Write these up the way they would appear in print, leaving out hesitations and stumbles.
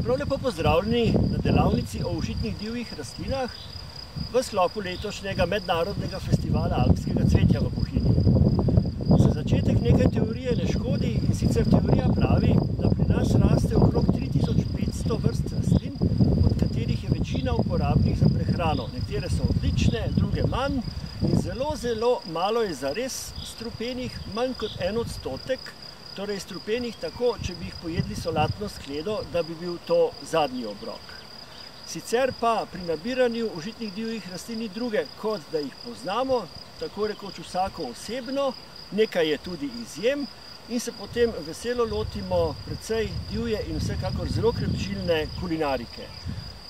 Prav lepo pozdravljeni na delavnici o užitnih divjih rastlinah v sklopu letošnjega mednarodnega festivala alpskega cvetja v Bohinju. Za začetek nekaj teorije ne škodi, in sicer teorija pravi, da pri nas raste okrog 3500 vrst rastlin, od katerih je večina uporabnih za prehrano. Nekatere so odlične, druge manj in zelo malo je zares strupenih, manj kot 1%, torej strupenih tako, če bi jih pojedli solatno skledo, da bi bil to zadnji obrok. Sicer pa pri nabiranju užitnih divjih rastlin ni druge, kot da jih poznamo, tako rekoč vsako osebno, nekaj je tudi izjem in se potem veselo lotimo precej divje in vsekakor zelo krepčilne kulinarike.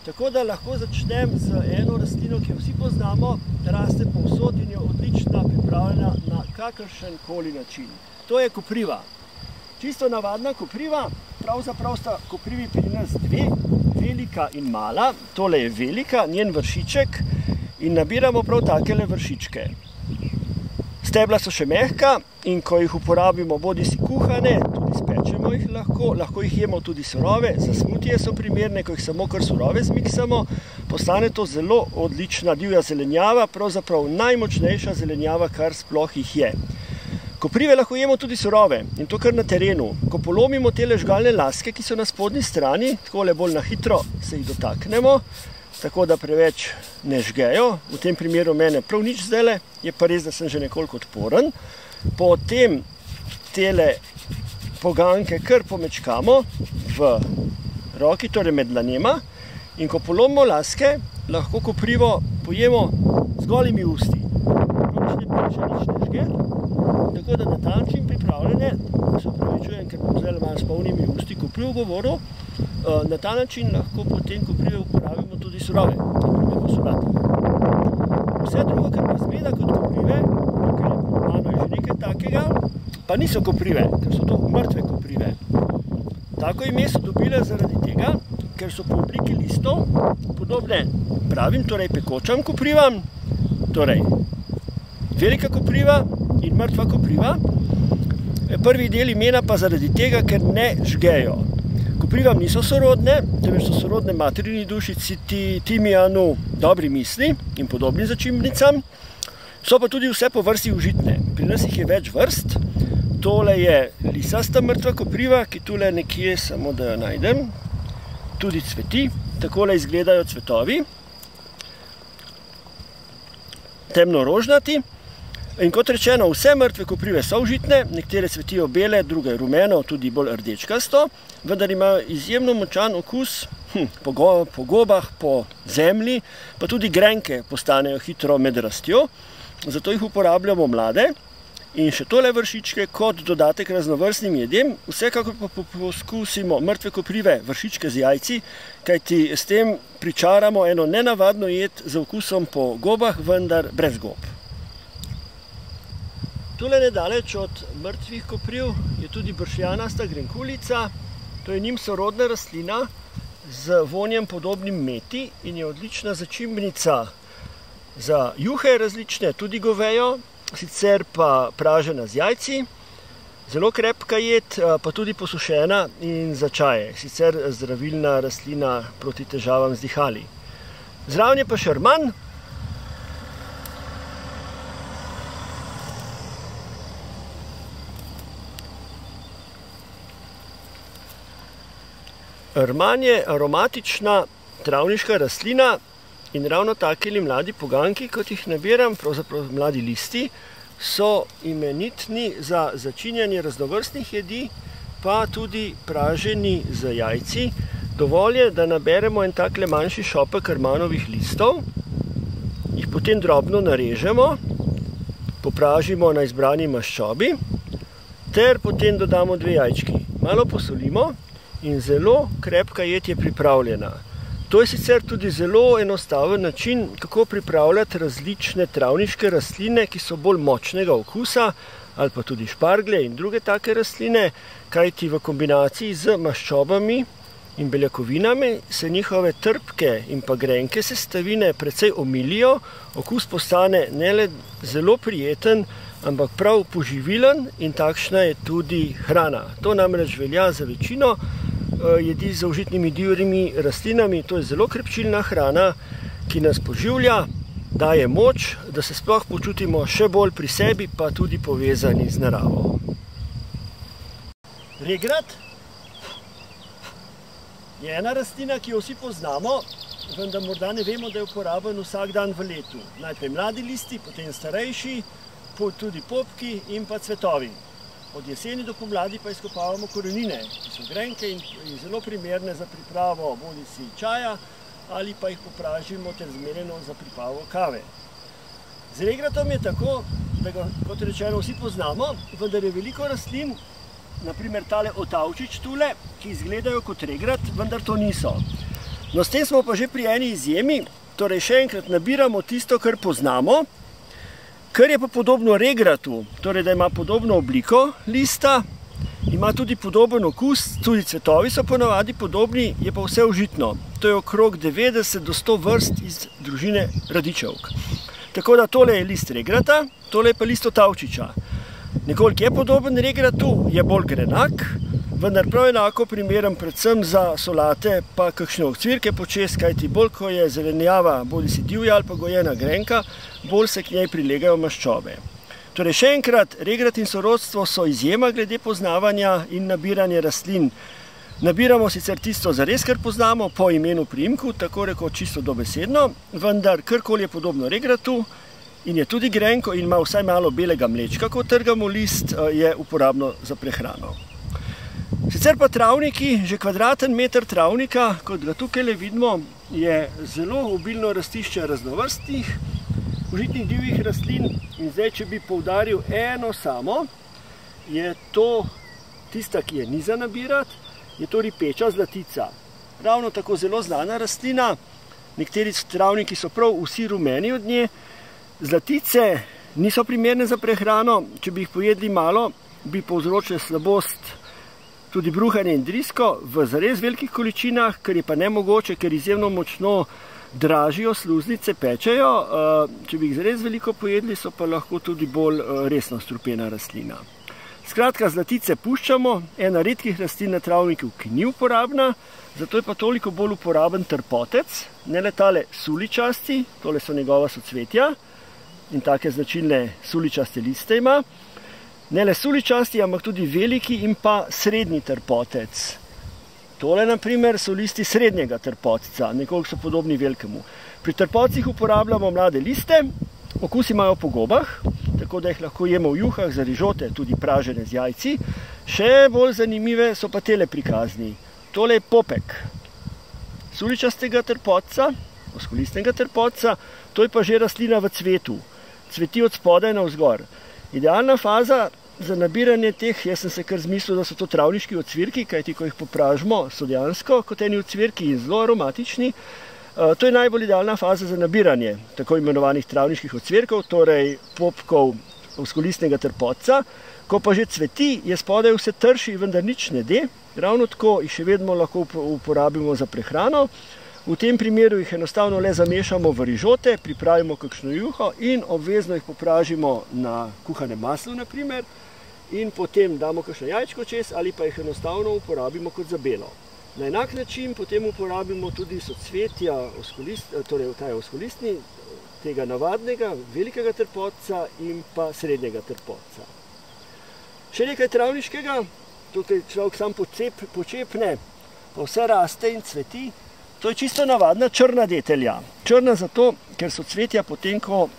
Tako da lahko začnem z eno rastlino, ki jo vsi poznamo, raste povsod in je odlična, pripravljena na kakršenkoli način. To je kopriva. Čisto navadna kopriva, pravzaprav sta koprivi pri nas dve, velika in mala. Tole je velika, njen vršiček, in nabiramo prav takele vršičke. Stebla so še mehka in ko jih uporabimo bodi si kuhane, tudi spečemo jih lahko jih jemo tudi surove, za smutije so primerne, ko jih samo kar surove zmiksamo, postane to zelo odlična divja zelenjava, pravzaprav najmočnejša zelenjava, kar sploh jih je. Koprive lahko jemo tudi surove in to kar na terenu. Ko polomimo tele žgalne laske, ki so na spodnji strani, takole bolj na hitro se jih dotaknemo, tako da preveč ne žgejo, v tem primeru mene prav nič zdajle, je pa res, da sem že nekoliko odporen. Potem tele poganke kar pomečkamo v roki, torej med dlanema, in ko polomimo laske, lahko koprivo pojemo z golimi usti. Nič ne peče, nič ne žge. Tako da na ta način pripravljene, se upravičujem, ker bom zdaj malo s polnimi usti kopriv govoril, na ta način lahko potem koprive uporabimo tudi surove, tako solati. Vse drugo, kar pa zmeda kot koprive, ker je že nekaj takega, pa niso koprive, ker so to mrtve koprive. Tako ime so dobile zaradi tega, ker so po obliki listov podobne pravim, torej pekočam koprivam, torej velika kopriva in mrtva kopriva. Prvi del imena pa zaradi tega, ker ne žgejo. Koprivam niso sorodne, temveč so sorodne materini dušici, timijanu, dobri misli in podobnim začimbnicam. So pa tudi vse po vrsti užitne. Pri nas jih je več vrst. Tole je lisasta mrtva kopriva, ki tule nekje, samo da jo najdem, tudi cveti. Takole izgledajo cvetovi. Temno rožnati. In kot rečeno, vse mrtve koprive so užitne, nekatere cvetijo bele, druge rumeno, tudi bolj rdečkasto, vendar imajo izjemno močan okus po gobah, po zemlji, pa tudi grenke postanejo hitro med rastjo, zato jih uporabljamo mlade. In še tole vršičke kot dodatek raznovrstnim jedem, vsekakor pa poskusimo mrtve koprive vršičke z jajci, kajti s tem pričaramo eno nenavadno jed z okusom po gobah, vendar brez gob. Tule nedaleč od mrtvih kopriv je tudi bršljanasta grenkulica. To je njim sorodna rastlina z vonjem podobnim meti in je odlična začimbnica za juhe različne, tudi govejo, sicer pa pražena z jajci. Zelo krepka jed, pa tudi posušena in za čaje, sicer zdravilna rastlina proti težavam z dihali. Zraven je pa šarman. Rman je aromatična travniška rastlina in ravno takeli mladi poganki, kot jih nabiram, pravzaprav mladi listi, so imenitni za začinjanje raznovrstnih jedi, pa tudi praženi z jajci. Dovolj je, da naberemo en takle manjši šopek rmanovih listov, jih potem drobno narežemo, popražimo na izbrani maščobi, ter potem dodamo 2 jajčki. Malo posolimo. In zelo krepka jed je pripravljena. To je sicer tudi zelo enostaven način, kako pripravljati različne travniške rastline, ki so bolj močnega okusa, ali pa tudi šparglje in druge take rastline, kajti v kombinaciji z maščobami in beljakovinami se njihove trpke in pa grenke sestavine precej omilijo, okus postane ne le zelo prijeten, ampak prav poživilen in takšna je tudi hrana. To namreč velja za večino jedi z užitnimi divjimi rastlinami. To je zelo krepčilna hrana, ki nas poživlja, daje moč, da se sploh počutimo še bolj pri sebi, pa tudi povezani z naravo. Regrat je ena rastlina, ki jo vsi poznamo, vendar morda ne vemo, da je uporaben vsak dan v letu. Najprej mladi listi, potem starejši, tudi popki in pa cvetovi. Od jeseni do pomladi pa izkopavamo korenine, ki so grenke in zelo primerne za pripravo bodisi čaja ali pa jih popražimo ter zmerjeno za pripravo kave. Z regratom je tako, da ga, kot rečeno, vsi poznamo, vendar je veliko rastlin, naprimer tale otavčič tule, ki izgledajo kot regrat, vendar to niso. No, s tem smo pa že pri eni izjemi, torej še enkrat nabiramo tisto, kar poznamo, kar je pa podobno regratu, torej da ima podobno obliko lista, ima tudi podoben okus, tudi cvetovi so ponavadi podobni, je pa vse užitno. To je okrog 90 do 100 vrst iz družine radičevk. Tako da tole je list regrata, tole je pa list otavčiča. Nekoliko je podoben regratu, je bolj grenak, vendar prav enako primeren predvsem za solate pa kakšne ocvirke počez, kajti bolj ko je zelenjava, bodisi divja ali pa gojena grenka, bolj se k njej prilegajo maščobe. Torej še enkrat, regrat in sorodstvo so izjema glede poznavanja in nabiranja rastlin. Nabiramo sicer tisto zares, kar poznamo po imenu priimku, tako rekoč čisto dobesedno, vendar karkoli je podobno regratu in je tudi grenko in ima vsaj malo belega mlečka, ko trgamo list, je uporabno za prehrano. Sicer pa travniki, že kvadraten meter travnika, kot ga tukaj vidimo, je zelo obilno rastišče raznovrstnih užitnih divjih rastlin in zdaj, če bi poudaril eno samo, je to tista, ki je ni za nabirati, je to ripeča zlatica. Ravno tako zelo znana rastlina, nekateri travniki so prav vsi rumeni od nje. Zlatice niso primerne za prehrano, če bi jih pojedli malo, bi povzročile slabost, tudi bruhanje in drisko v zares velikih količinah, kar je pa nemogoče, ker izjemno močno dražijo, sluznice pečejo, če bi jih zares veliko pojedli, so pa lahko tudi bolj resno strupena rastlina. Skratka, zlatice puščamo, ena redkih rastlin na travniku, ki ni uporabna, zato je pa toliko bolj uporaben trpotec, ne le tale suličasti, tole so njegova socvetja in take značilne suličaste liste ima, ne le suličasti, ampak tudi veliki in pa srednji trpotec. Tole, na primer, so listi srednjega trpotca, nekoliko so podobni velikemu. Pri trpotcih uporabljamo mlade liste, okus imajo po gobah, tako da jih lahko jemo v juhah za rižote, tudi pražene z jajci. Še bolj zanimive so pa tele prikazni. Tole je popek suličastega trpotca, oskolistnega trpotca, to je pa že rastlina v cvetu. Cveti od spodaj navzgor. Idealna faza za nabiranje teh, jaz sem se kar zmislil, da so to travniški ocvirki, kajti ko jih popražimo, so dejansko kot eni ocvirki in zelo aromatični. To je najbolj idealna faza za nabiranje tako imenovanih travniških ocvirkov, torej popkov oskolistnega trpotca. Ko pa že cveti, je spodaj vse trši, vendar nič ne de. Ravno tako jih še vedno lahko uporabimo za prehrano. V tem primeru jih enostavno le zamešamo v rižote, pripravimo kakšno juho in obvezno jih popražimo na kuhanem maslu, na primer, in potem damo kakšno jajčko čez ali pa jih enostavno uporabimo kot za belo. Na enak način potem uporabimo tudi socvetja, torej ta je oskolistni, tega navadnega, velikega trpotca in pa srednjega trpotca. Še nekaj travniškega, tukaj človek sam počepne, pa vse raste in cveti. To je čisto navadna črna detelja. Črna zato, ker so cvetja potem, ko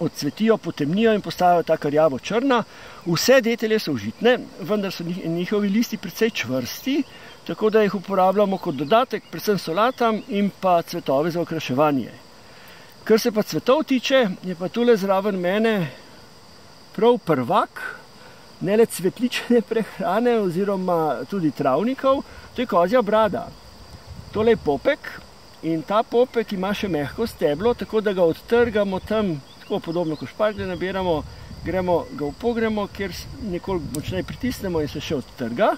odcvetijo, potemnijo in postajajo tako rjavo črna. Vse detelje so užitne, vendar so njihovi listi precej čvrsti, tako da jih uporabljamo kot dodatek, predvsem solatam in pa cvetove za okraševanje. Kar se pa cvetov tiče, je pa tule zraven mene prav prvak, ne le cvetlične prehrane oziroma tudi travnikov, to je kozja brada. Tole je popek in ta popek ima še mehko steblo, tako da ga odtrgamo tam, tako podobno kot šparglje nabiramo, ga upogremo, kjer nekoliko močneje pritisnemo in se še odtrga.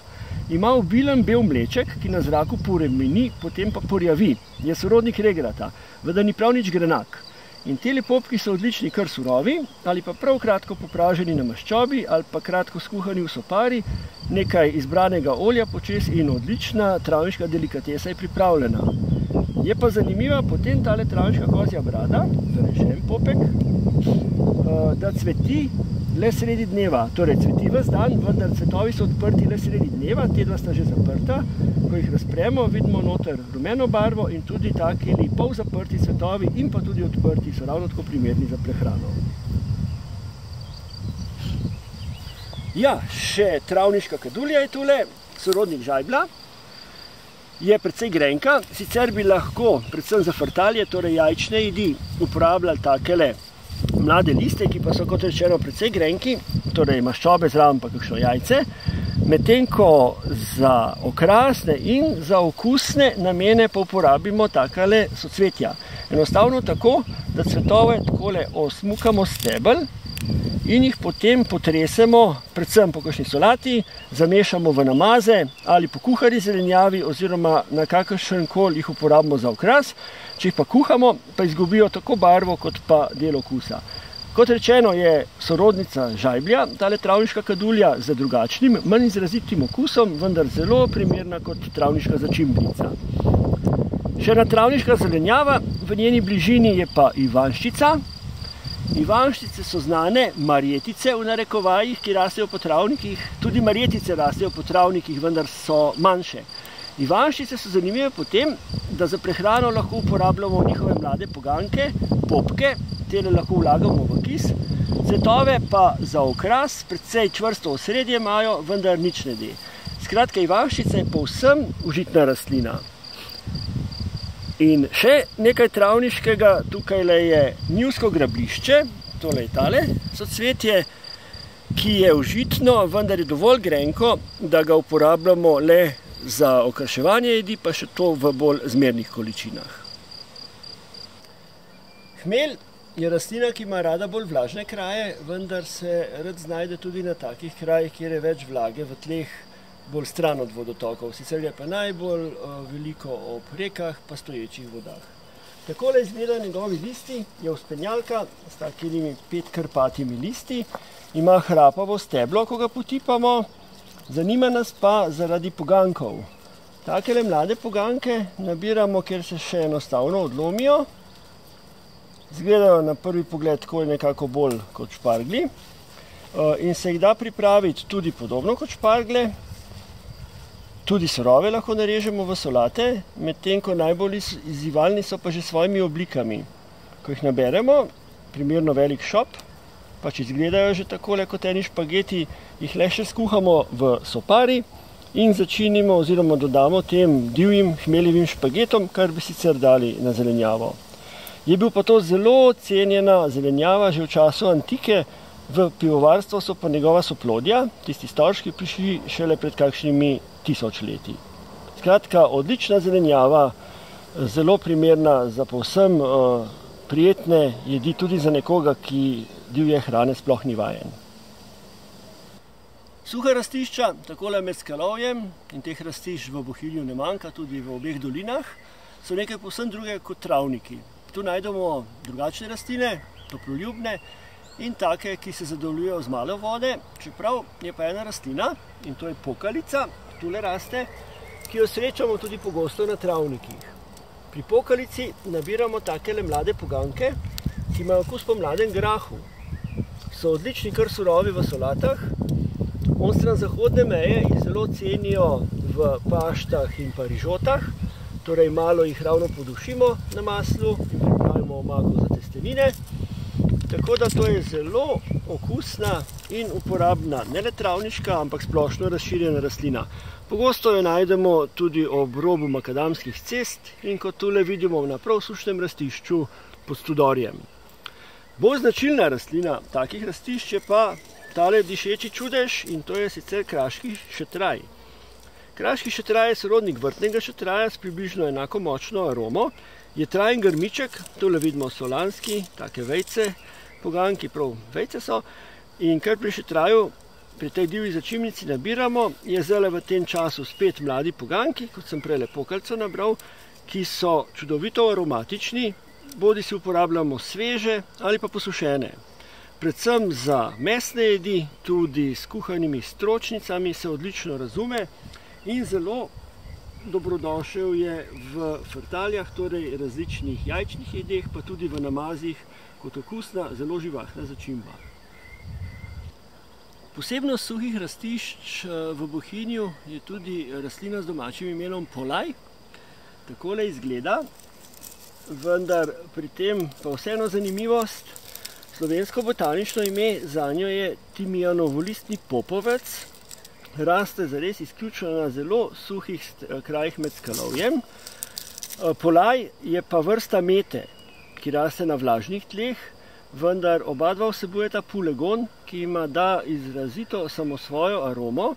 Ima obilen bel mleček, ki na zraku poremeni, potem pa porjavi. Je sorodnik regrata, vendar ni prav nič grenak. In teli popki so odlični kar surovi ali pa prav kratko popraženi na maščobi ali pa kratko skuhani v sopari, nekaj izbranega olja počez in odlična travniška delikatesa je pripravljena. Je pa zanimiva potem tale travniška kozja brada, torej še en popek, da cveti le sredi dneva, torej cveti ves dan, vendar cvetovi so odprti le sredi dneva, te dva sta že zaprta. Ko jih razpremo, vidimo noter rumeno barvo in tudi takeli pol zaprti cvetovi in pa tudi odprti so ravno tako primerni za prehrano. Ja, še travniška kadulja je tule, sorodnik žajblja. Je precej grenka, sicer bi lahko, predvsem za frtalje, torej jajčne jedi, uporabljali takele mlade liste, ki pa so, kot rečeno, precej grenki, torej maščobe zraven pa kakšno jajce, medtem ko za okrasne in za okusne namene pa uporabimo takale socvetja. Enostavno tako, da cvetove takole osmukamo stebelj in jih potem potresemo, predvsem po kakšni solati, zamešamo v namaze ali po kuhari zelenjavi oziroma na kakršen koli jih uporabimo za okras. Če jih pa kuhamo, pa izgubijo tako barvo kot pa del okusa. Kot rečeno, je sorodnica žajblja, tale travniška kadulja z drugačnim, manj izrazitim okusom, vendar zelo primerna kot travniška začimblica. Še ena travniška zelenjava, v njeni bližini je pa ivanščica. Ivanščice so znane marjetice v narekovajih, ki rastejo po travnikih. Tudi marjetice rastejo po travnikih, vendar so manjše. Ivanščice so zanimive potem, da za prehrano lahko uporabljamo njihove mlade poganke, popke, tele lahko vlagamo v kis, cvetove pa za okras, precej čvrsto osredje imajo, vendar nič ne de. Skratka, ivanščica je povsem užitna rastlina. In še nekaj travniškega, tukajle je njivsko grablišče, tole je tale socvetje, ki je užitno, vendar je dovolj grenko, da ga uporabljamo le za okraševanje jedi, pa še to v bolj zmernih količinah. Hmelj je rastlina, ki ima rada bolj vlažne kraje, vendar se rad znajde tudi na takih krajih, kjer je več vlage v tleh, bolj stran od vodotokov. Sicer je pa najbolj veliko ob rekah pa stoječih vodah. Takole izgledajo njegovi listi, je vzpenjalka s takimi 5 krpatimi listi, ima hrapavo steblo, ko ga potipamo. Zanima nas pa zaradi pogankov. Takele mlade poganke nabiramo, ker se še enostavno odlomijo. Izgledajo na prvi pogled tako nekako bolj kot šparglji. In se jih da pripraviti tudi podobno kot špargle. Tudi surove lahko narežemo v solate, medtem ko najbolj izzivalni so pa že s svojimi oblikami. Ko jih naberemo, primerno velik šop, pač izgledajo že takole kot eni špageti, jih le še skuhamo v sopari in začinimo oziroma dodamo tem divjim hmeljevim špagetom, kar bi sicer dali na zelenjavo. Je bil pa to zelo cenjena zelenjava že v času antike, v pivovarstvo so pa njegova soplodja, tisti storški, prišli šele pred kakšnimi 1000 leti. Skratka, odlična zelenjava, zelo primerna za povsem prijetne jedi tudi za nekoga, ki divje hrane sploh ni vajen. Suha rastišča, takole med Skalovjem, in teh rastišč v Bohinju ne manjka, tudi v obeh dolinah, so nekaj povsem drugega kot travniki. Tu najdemo drugačne rastline, toploljubne in take, ki se zadovoljujejo z malo vode, čeprav je pa ena rastlina, in to je pokalica, tule raste, ki jo srečamo tudi pogosto na travnikih. Pri pokalici nabiramo takele mlade poganke, ki imajo okus po mladem grahu. So odlični kar surovi v solatah, onstran zahodne meje jih zelo cenijo v paštah in pa rižotah, torej malo jih ravno podušimo na maslu in pripravimo omako za testenine. Tako da to je zelo okusna in uporabna, ne le travniška, ampak splošno razširjena rastlina. Pogosto jo najdemo tudi ob robu makadamskih cest in kot tule vidimo na prav sušnem rastišču pod Studorjem. Bolj značilna rastlina takih rastišč je pa tale dišeči čudež in to je sicer kraški šetraj. Kraški šetraj je sorodnik vrtnega šetraja s približno enako močno aromo. Je trajen grmiček, tole vidimo solanski, take vejce, poganki prav vejce so. In kar pri šetraju, pri tej divji začimnici nabiramo, je zdaj v tem času spet mladi poganki, kot sem prej pokalico nabral, ki so čudovito aromatični, bodi si uporabljamo sveže ali pa posušene. Predvsem za mesne jedi, tudi s kuhanimi stročnicami se odlično razume in zelo dobrodošel je v frtaljah, torej različnih jajčnih jedeh, pa tudi v namazih kot okusna, zelo živahna začimba. Posebnost suhih rastišč v Bohinju je tudi rastlina z domačim imenom polaj. Takole izgleda, vendar pri tem pa vseeno zanimivost. Slovensko botanično ime zanjo je timijanovolistni popovec. Raste zares izključno na zelo suhih krajih med skalovjem. Polaj je pa vrsta mete, ki raste na vlažnih tleh, vendar oba dva vsebujeta pulegon, ki ima izrazito samosvojo aromo,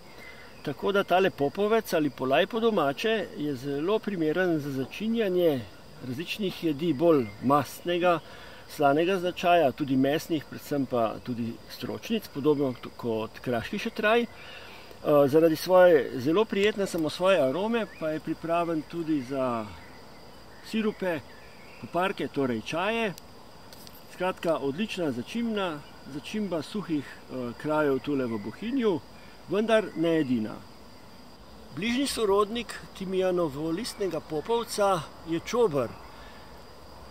tako da tale popovec ali polaj po domače je zelo primeren za začinjanje različnih jedi bolj mastnega, slanega značaja, tudi mesnih, predvsem pa tudi stročnic, podobno kot kraški šetraj. Zaradi svoje zelo prijetne samosvoje arome pa je pripraven tudi za sirupe, poparke, torej čaje. Skratka, odlična začimba suhih krajev tule v Bohinju, vendar ne edina. Bližnji sorodnik timijanovolistnega popovca je čober,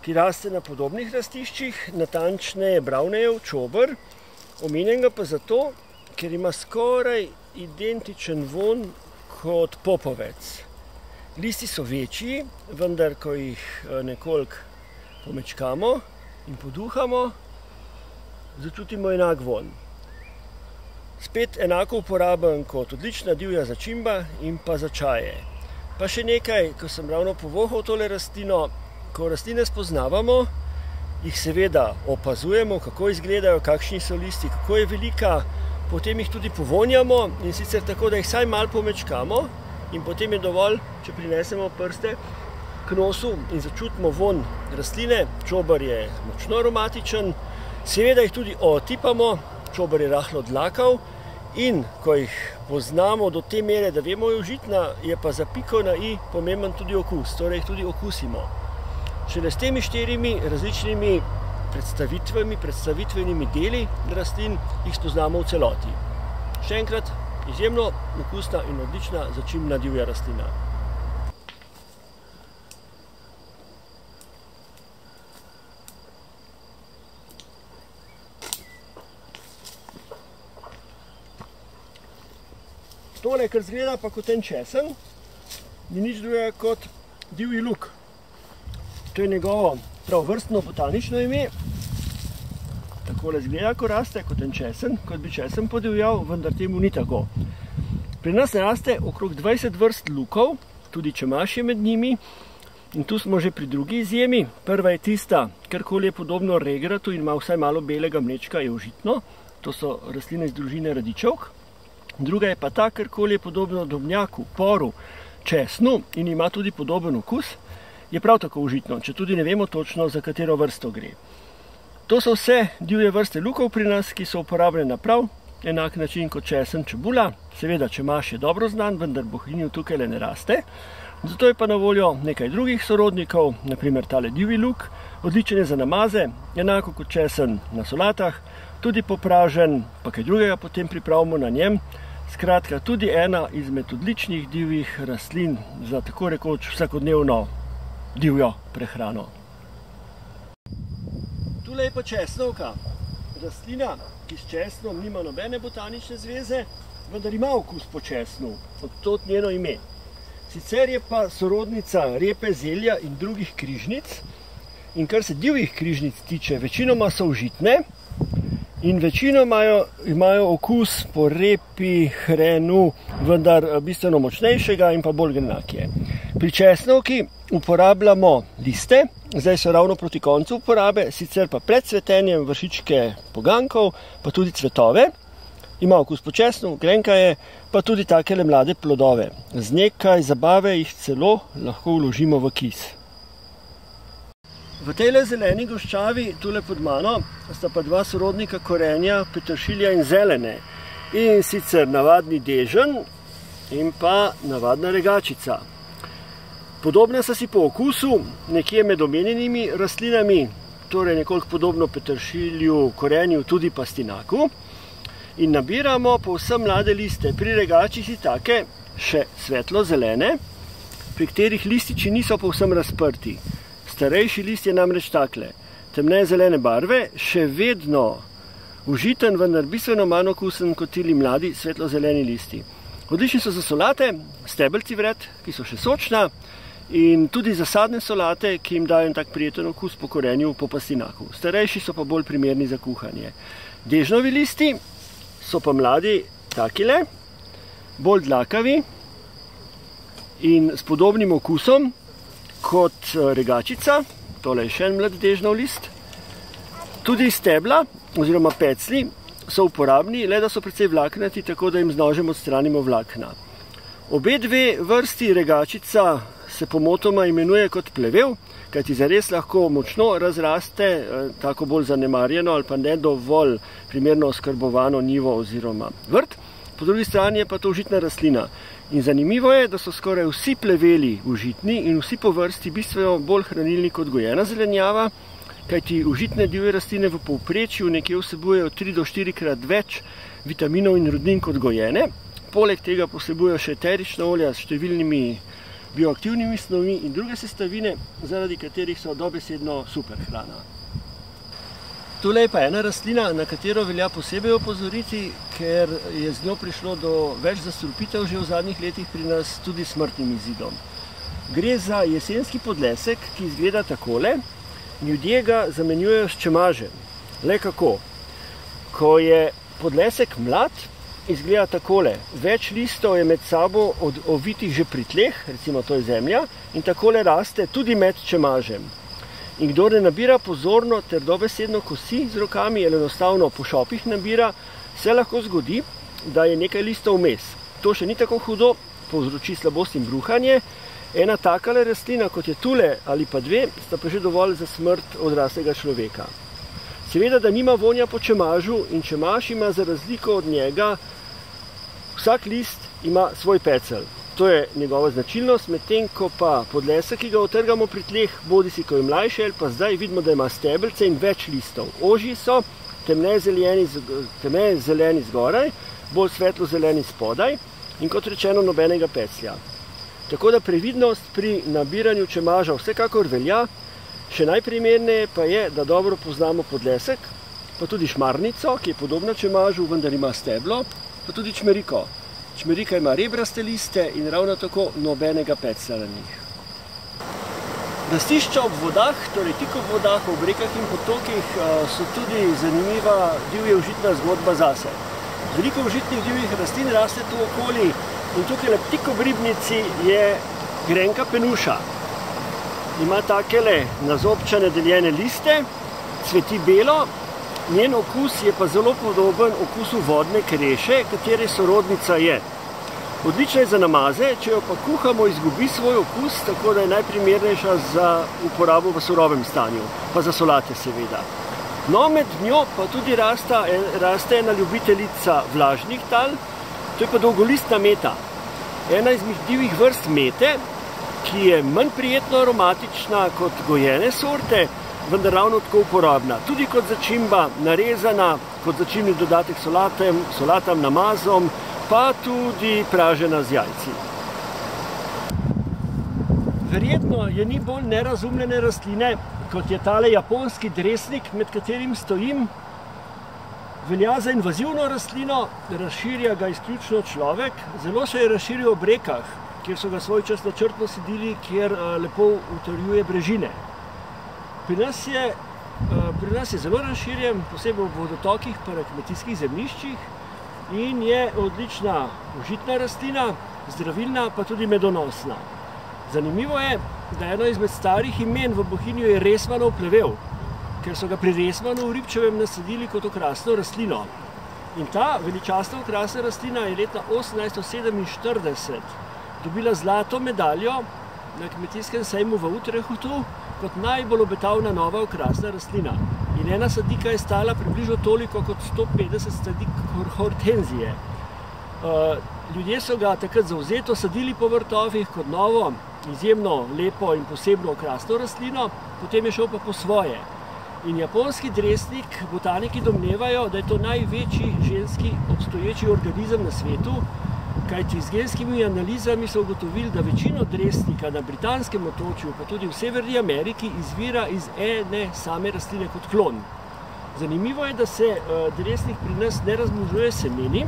ki raste na podobnih rastiščih, natančneje bravnejev čober, omenjen ga pa zato, ker ima skoraj identičen vonj kot popovec. Listi so večji, vendar ko jih nekoliko pomečkamo in poduhamo, začutimo enak vonj. Spet enako uporaben kot odlična divja začimba in pa za čaje. Pa še nekaj, ko sem ravno povohal tole rastlino, ko rastline spoznavamo, jih seveda opazujemo, kako izgledajo, kakšni so listi, kako je velika, potem jih tudi povonjamo in sicer tako, da jih vsaj malo pomečkamo in potem je dovolj, če prinesemo prste k nosu in začutimo vonj rastline. Čober je močno aromatičen, seveda jih tudi otipamo, čober je rahlo dlakav in ko jih poznamo do te mere, da vemo, je užitna, je pa za piko na i pomemben tudi okus, torej jih tudi okusimo. Šele s temi 4 različnimi predstavitvenimi deli rastlin jih spoznamo v celoti. Še enkrat, izjemno okusna in odlična začimbna divja rastlina. Tole, kar zgleda pa kot en česen, ni nič drugega kot divji luk. To je njegovo vrstno botanično ime. Takole zgleda, ko raste kot en česen, kot bi česen podivjal, vendar temu ni tako. Pri nas raste okrog 20 vrst lukov, tudi čemaž je med njimi. In tu smo že pri drugi izjemi. Prva je tista, karkoli je podobno regratu in ima vsaj malo belega mlečka, je užitno. To so rastline iz družine radičevk. Druga je pa ta, karkoli je podobno drobnjaku, poru, česnu in ima tudi podoben okus. Je prav tako užitno, če tudi ne vemo točno, za katero vrsto gre. To so vse divje vrste lukov pri nas, ki so uporabljene na prav enak način kot česen, čebula. Seveda čemaž je dobro znan, vendar v Bohinju tukaj le ne raste. Zato je pa na voljo nekaj drugih sorodnikov, naprimer tale divji luk, odličen je za namaze, enako kot česen na solatah, tudi popražen, pa kaj drugega potem pripravimo na njem. Skratka, tudi ena izmed odličnih divjih rastlin za tako rekoč vsakodnevno divjo prehrano. Tule je pa česnovka, rastlina, ki s česnom nima nobene botanične zveze, vendar ima okus po česnu, odtot njeno ime. Sicer je pa sorodnica repe, zelja in drugih križnic in kar se divjih križnic tiče, večinoma so užitne in večinoma imajo okus po repi, hrenu, vendar bistveno močnejšega in pa bolj grenakje. Pri česnovki uporabljamo liste, zdaj so ravno proti koncu uporabe, sicer pa pred cvetenjem vršičke pogankov, pa tudi cvetove. Ima okus po česnu, grenka je, pa tudi takele mlade plodove. Z nekaj zabave jih celo lahko vložimo v kis. V tejle zeleni goščavi, tule pod mano, sta pa dva sorodnika korenja, peteršilja in zelene. In sicer navadni dežen in pa navadna regačica. Podobna so si po okusu, nekje med omenjenimi rastlinami, torej nekoliko podobno peteršilju, korenju, tudi pastinaku. In nabiramo povsem mlade liste. Pri regačih si take še svetlo zelene, pri katerih lističi niso povsem razprti. Starejši list je namreč takle, temneje zelene barve, še vedno užiten, vendar bistveno manj okusen kot tili mladi svetlo zeleni listi. Odlični so za solate, stebelci vred, ki so še sočna, in tudi za sadne solate, ki jim dajo tak prijeten okus po korenju, po pastinaku. Starejši so pa bolj primerni za kuhanje. Dežnovi listi so pa mladi takile, bolj dlakavi in s podobnim okusom kot regačica. Tole je še en mlad dežnov list. Tudi stebla oziroma pecli so uporabni, le da so precej vlaknati, tako da jim z nožem odstranimo vlakna. Obe dve vrsti regačica se pomotoma imenuje kot plevel, kajti zares lahko močno razraste tako bolj zanemarjeno ali pa ne dovolj primerno oskrbovano njivo oziroma vrt. Po drugi strani je pa to užitna rastlina. In zanimivo je, da so skoraj vsi pleveli užitni in vsi po vrsti bistveno bolj hranilni kot gojena zelenjava, kajti užitne divje rastline v povprečju nekje vsebujejo 3 do 4 krat več vitaminov in rudnin kot gojene. Poleg tega vsebujejo še eterična olja s številnimi bioaktivnimi snovmi in druge sestavine, zaradi katerih so dobesedno super hrana. Tole je pa ena rastlina, na katero velja posebej opozoriti, ker je z njo prišlo do več zastrupitev že v zadnjih letih pri nas, tudi smrtnim izidom. Gre za jesenski podlesek, ki izgleda takole. Ljudje ga zamenjujejo s čemažem. Le kako? Ko je podlesek mlad, izgleda takole. Več listov je med sabo ovitih že pri tleh, recimo to je zemlja, in takole raste tudi med čemažem. In kdor ne nabira pozorno ter dobesedno kosi z rokami ali enostavno po šopih nabira, se lahko zgodi, da je nekaj listov vmes. To še ni tako hudo, povzroči slabost in bruhanje. Ena takale rastlina, kot je tule ali pa dve, sta pa že dovolj za smrt odraslega človeka. Seveda, da nima vonja po čemažu in čemaž ima za razliko od njega, vsak list ima svoj pecelj. To je njegova značilnost, medtem ko pa podlesek, ki ga otrgamo pri tleh, bodi si ko je mlajši, ali pa zdaj vidimo, da ima stebelce in več listov. Ožji so, temneje zeleni zgoraj, bolj svetlo zeleni spodaj in kot rečeno nobenega peclja. Tako da previdnost pri nabiranju čemaža vsekakor velja, še najprimerneje pa je, da dobro poznamo podlesek, pa tudi šmarnico, ki je podobna čemažu, vendar ima steblo, pa tudi čmeriko. Čmerika ima rebraste liste in ravno tako nobenega peclja na njih. Rastišča ob vodah, torej tik ob vodah, ob rekah in potokih, so tudi zanimiva divje užitna zgodba zase. Veliko užitnih divjih rastlin raste tu okoli in tukaj tik ob ribnici je grenka penuša. Ima takele nazobčane deljene liste, cveti belo. Njen okus je pa zelo podoben okusu vodne kreše, katere sorodnica je. Odlična je za namaze, če jo pa kuhamo, izgubi svoj okus, tako da je najprimernejša za uporabo v surovem stanju, pa za solate seveda. No, med njo pa tudi raste ena ljubiteljica vlažnih tal, to je pa dolgolistna meta. Ena izmed divjih vrst mete, ki je manj prijetno aromatična kot gojene sorte, vendar ravno tako uporabna. Tudi kot začimba, narezana, kot začimni dodatek solatam, namazom, pa tudi pražena z jajci. Verjetno je ni bolj nerazumljene rastline, kot je tale japonski dresnik, med katerim stojim. Velja za invazivno rastlino, razširja ga izključno človek, zelo se je razširil ob rekah, kjer so ga svoj čas načrtno sadili, kjer lepo utrjuje brežine. Pri nas je zelo razširjen, posebej v vodotokih pa na kmetijskih zemljiščih in je odlična užitna rastlina, zdravilna pa tudi medonosna. Zanimivo je, da eno izmed starih imen v Bohinju je resmanov plevel, ker so ga pri resmanu v Ribčevem nasadili kot okrasno rastlino. In ta veličastna okrasna rastlina je leta 1847 dobila zlato medaljo na kmetijskem sejmu v Utrechtu kot najbolj obetavna nova okrasna rastlina. In ena sadika je stala približno toliko kot 150 sadik hortenzije. Ljudje so ga takrat zavzeto sadili po vrtovih kot novo izjemno lepo in posebno okrasno rastlino, potem je šel pa po svoje. In japonski dresnik botaniki domnevajo, da je to največji ženski obstoječi organizem na svetu, kajti z genskimi analizami so ugotovili, da večino dresnika na britanskem otočju, pa tudi v Severni Ameriki, izvira iz ene same rastline kot klon. Zanimivo je, da se dresnik pri nas ne razmnožuje semeni,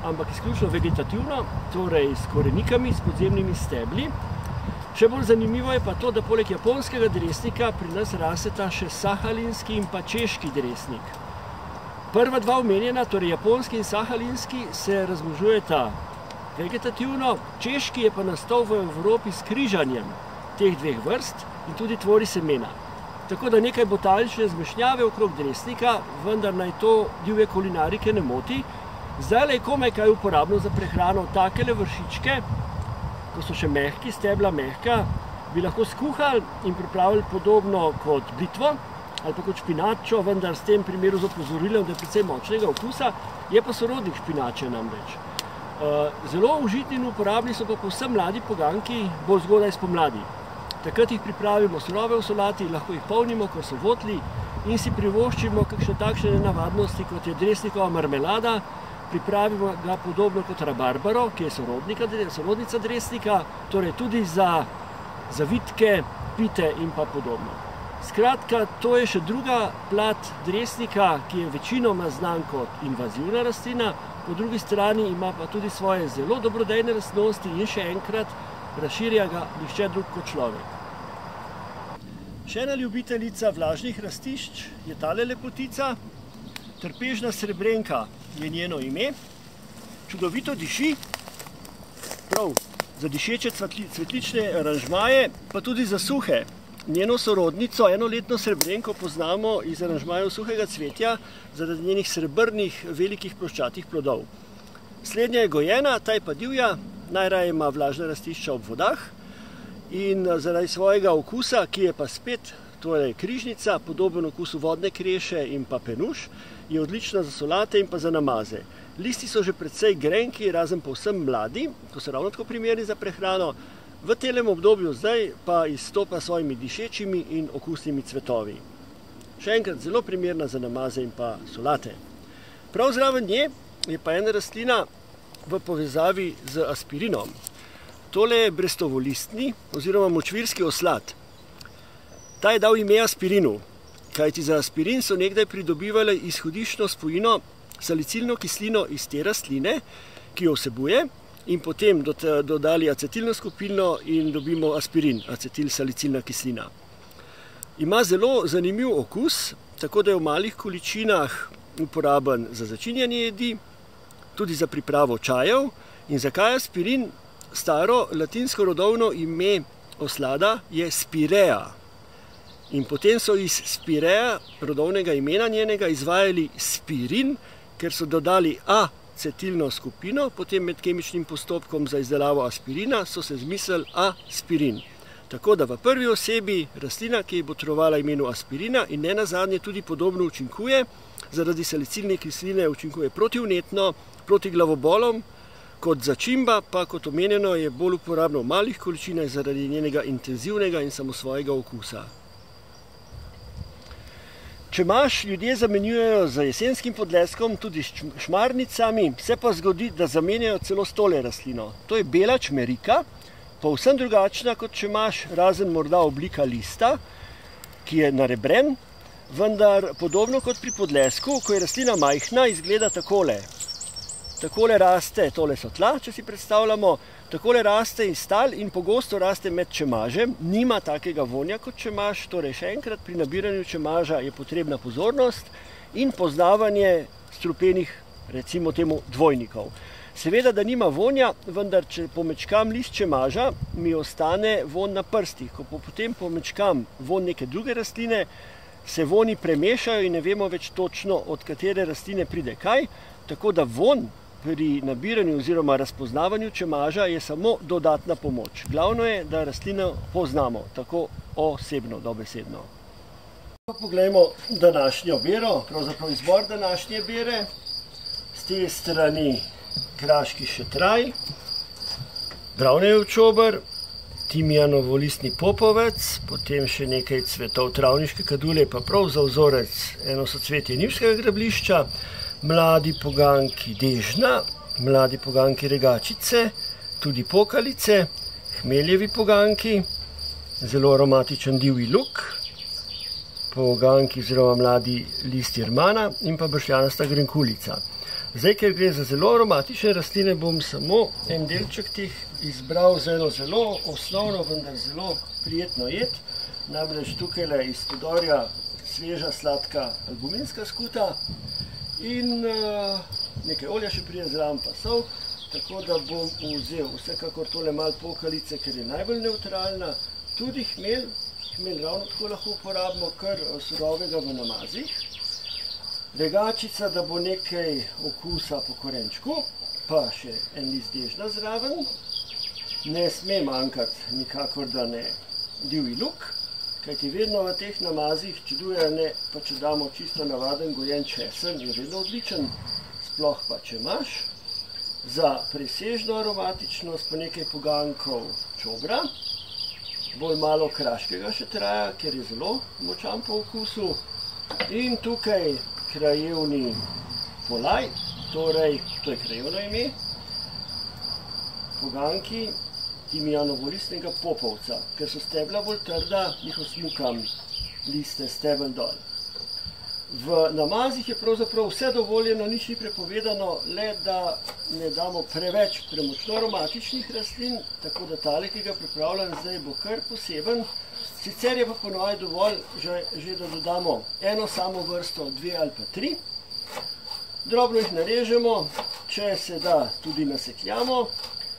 ampak izključno vegetativno, torej s korenikami, s podzemnimi stebli. Še bolj zanimivo je pa to, da poleg japonskega dresnika pri nas rasteta še sahalinski in pa češki dresnik. Prva dva omenjena, torej japonski in sahalinski, se razmnožujeta vegetativno, češki je pa nastal v Evropi s križanjem teh dveh vrst in tudi tvori semena. Tako da nekaj botanične zmešnjave okrog dresnika, vendar naj to divje kulinarike ne moti. Zdaj je komaj kaj uporabno za prehrano. Takele vršičke, ko so še mehki, stebla mehka, bi lahko skuhali in pripravili podobno kot blitvo ali pa kot špinačo, vendar s tem primeru z opozorilom, da je precej močnega okusa, je pa sorodnik špinače namreč. Zelo užitni in uporabni so pa povsem mladi poganjki, bolj zgodaj spomladi. Takrat jih pripravimo surove v solati, lahko jih polnimo, ko so votli, in si privoščimo kakšne takšne nenavadnosti, kot je dresnikova marmelada. Pripravimo ga podobno kot rabarbaro, ki je sorodnica dresnika, torej tudi za zavitke, pite in pa podobno. Skratka, to je še druga plat dresnika, ki je večinoma znan kot invazivna rastlina, po drugi strani ima pa tudi svoje zelo dobrodejne lastnosti in še enkrat razširja ga nihče drug kot človek. Še ena ljubiteljica vlažnih rastišč je tale lepotica, trpežna srebrenka je njeno ime, čudovito diši, prav za dišeče cvetlične aranžmaje, pa tudi za suhe. Njeno sorodnico, enoletno srebrenko, poznamo iz aranžmajev suhega cvetja zaradi njenih srebrnih velikih ploščatih plodov. Slednja je gojena, ta je pa divja, najraje ima vlažna rastišča ob vodah in zaradi svojega okusa, ki je pa spet torej križnica, podoben okusu vodne kreše in pa penuš, je odlična za solate in pa za namaze. Listi so že precej grenki, razen povsem mladi, to so ravno tako primerni za prehrano. V telem obdobju zdaj pa izstopa s svojimi dišečimi in okusnimi cvetovi. Še enkrat zelo primerna za namaze in pa solate. Prav zraven nje je pa ena rastlina v povezavi z aspirinom. Tole je brestovolistni oziroma močvirski oslad. Ta je dal ime aspirinu, kajti za aspirin so nekdaj pridobivali izhodiščno spojino salicilno kislino iz te rastline, ki jo vsebuje, in potem dodali acetilno skupino in dobimo aspirin, acetilsalicilna kislina. Ima zelo zanimiv okus, tako da je v malih količinah uporaben za začinjanje jedi, tudi za pripravo čajev. In zakaj aspirin? Staro latinsko rodovno ime oslada je spirea. In potem so iz spirea, rodovnega imena njenega, izvajali spirin, ker so dodali acetilno skupino, potem med kemičnim postopkom za izdelavo aspirina so se zmislili aspirin. Tako da v prvi osebi rastlina, ki je botrovala imenu aspirina in nenazadnje tudi podobno učinkuje, zaradi salicilne kisline učinkuje protivnetno, proti glavobolom, kot začimba pa, kot omenjeno, je bolj uporabno v malih količinah zaradi njenega intenzivnega in samosvojega okusa. Čemaž ljudje zamenjujejo z jesenskim podleskom, tudi s šmarnicami, se pa zgodi, da zamenjajo celo s tole rastlino. To je bela čmerika, povsem drugačna kot čemaž, razen morda oblika lista, ki je narebren, vendar podobno kot pri podlesku, ko je rastlina majhna, izgleda takole. Takole raste, tole so tla, če si predstavljamo, takole raste iz tal in pogosto raste med čemažem, nima takega vonja kot čemaž, torej še enkrat pri nabiranju čemaža je potrebna pozornost in poznavanje strupenih, recimo temu, dvojnikov. Seveda, da nima vonja, vendar če pomečkam list čemaža, mi ostane vonj na prstih. Ko potem pomečkam vonj neke druge rastline, se vonji premešajo in ne vemo več točno, od katere rastline pride kaj, tako da vonj pri nabiranju oziroma razpoznavanju čemaža je samo dodatna pomoč. Glavno je, da rastlino poznamo, tako osebno, dobesedno. Poglejmo današnjo bero, pravzaprav izbor današnje bere. Z te strani kraški šetraj, Brownjev čober, timijanovo-listni popovec, potem še nekaj cvetov travniške kadulje, pa prav za vzorec eno soцветje njivskega grablišča, mladi poganjki dežna, mladi poganjki regačice, tudi pokalice, hmeljevi poganjki, zelo aromatičen divji luk, poganjki oziroma mladi listi rmana in pa bršljanasta grenkulica. Zdaj, ker gre za zelo aromatične rastline, bom samo en delček teh izbral za eno zelo osnovno, vendar zelo prijetno jed. Namreč tukaj iz Todorja sveža sladka albuminska skuta in nekaj olja še prije zraven pa sol, tako da bom vzel vsekakor tole malo pokalice, ker je najbolj nevtralna, tudi hmelj ravno tako lahko uporabimo kar surovega v namazih. Regačica, da bo nekaj okusa po korenčku, pa še en list dežna zraven. Ne sme manjkati nikakor, da ne divji luk, kajti vedno v teh namazih, če duje ne, pa če damo čisto navaden gojen česen, je vedno odličen, sploh pa če imaš. Za presežno aromatičnost pa nekaj poganjkov čobra, bolj malo kraškega še traja, ker je zelo močan po okusu. In tukaj krajevni polaj, torej, to je krajevno ime, poganjki timijanovo-listnega popovca. Ker so stebla bolj trda, jih osmukam liste stebel dol. V namazih je pravzaprav vse dovoljeno, nič ni prepovedano, le da ne damo preveč premočno aromatičnih rastlin, tako da tale, ki ga pripravljam zdaj, bo kar poseben. Sicer je pa ponovadi dovolj, že da dodamo eno samo vrsto, 2 ali pa 3. Drobno jih narežemo, če se da tudi nasekljamo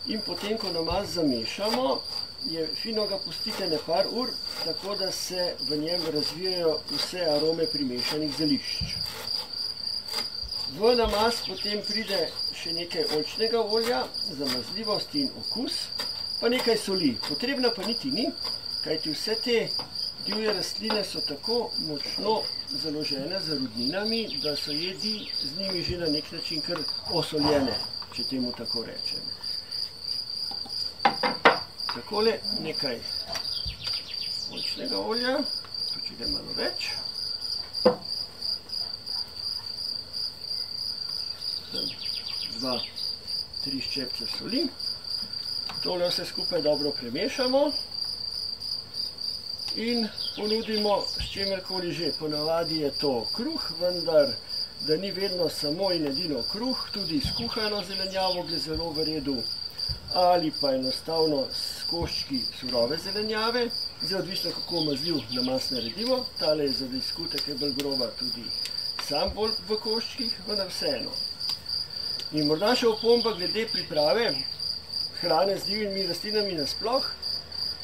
in potem, ko namaz zamešamo, je fino ga pustite nekaj ur, tako da se v njem razvijajo vse arome primešanih zelišč. V namaz potem pride še nekaj oljčnega olja za mazljivost in okus, pa nekaj soli. Potrebna pa niti ni, kajti vse te divje rastline so tako močno založene z rudninami, da so jedi z njimi že na nek način kar osoljene, če temu tako rečem. Takole nekaj oljčnega olja, če gre malo več. 2-3 ščepce soli. Tole vse skupaj dobro premešamo in ponudimo s čemerkoli že. Ponavadi je to kruh, vendar da ni vedno samo in edino kruh, tudi skuhano zelenjavo gre zelo v redu, ali pa enostavno s koščki surove zelenjave, zdaj odvisno kako mazljiv namaz naredimo. Tale je za skutek je bolj groba, tudi sam bolj v koščkih, vendar vseeno. In morda še opomba glede priprave hrane z divjimi rastlinami nasploh.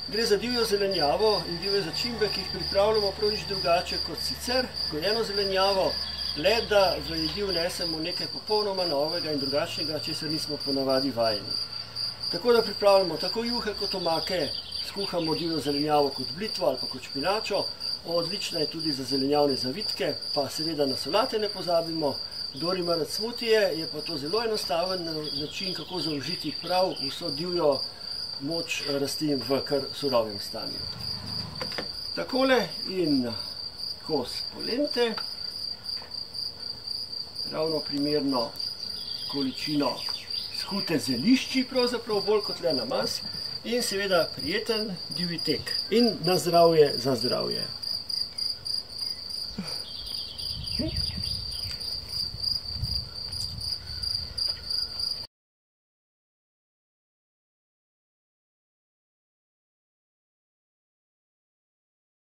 Gre za divjo zelenjavo in divje začimbe, ki jih pripravljamo prav nič drugače kot sicer, gojeno zelenjavo, le da v jedi vnesemo nekaj popolnoma novega in drugačnega, česar nismo ponavadi vajeni. Tako da pripravljamo tako juhe kot omake, skuhamo divjo zelenjavo kot blitvo ali pa kot špinačo, odlična je tudi za zelenjavne zavitke, pa seveda na solate ne pozabimo. Kdor ima rad smutije, je pa to zelo enostaven način, kako zaužiti prav vso divjo moč rastlin v kar surovem stanju. Takole in kos polente, ravno primerno količino skute zelišči, pravzaprav bolj kot le namaz, in seveda prijeten divji tek. In na zdravje za zdravje.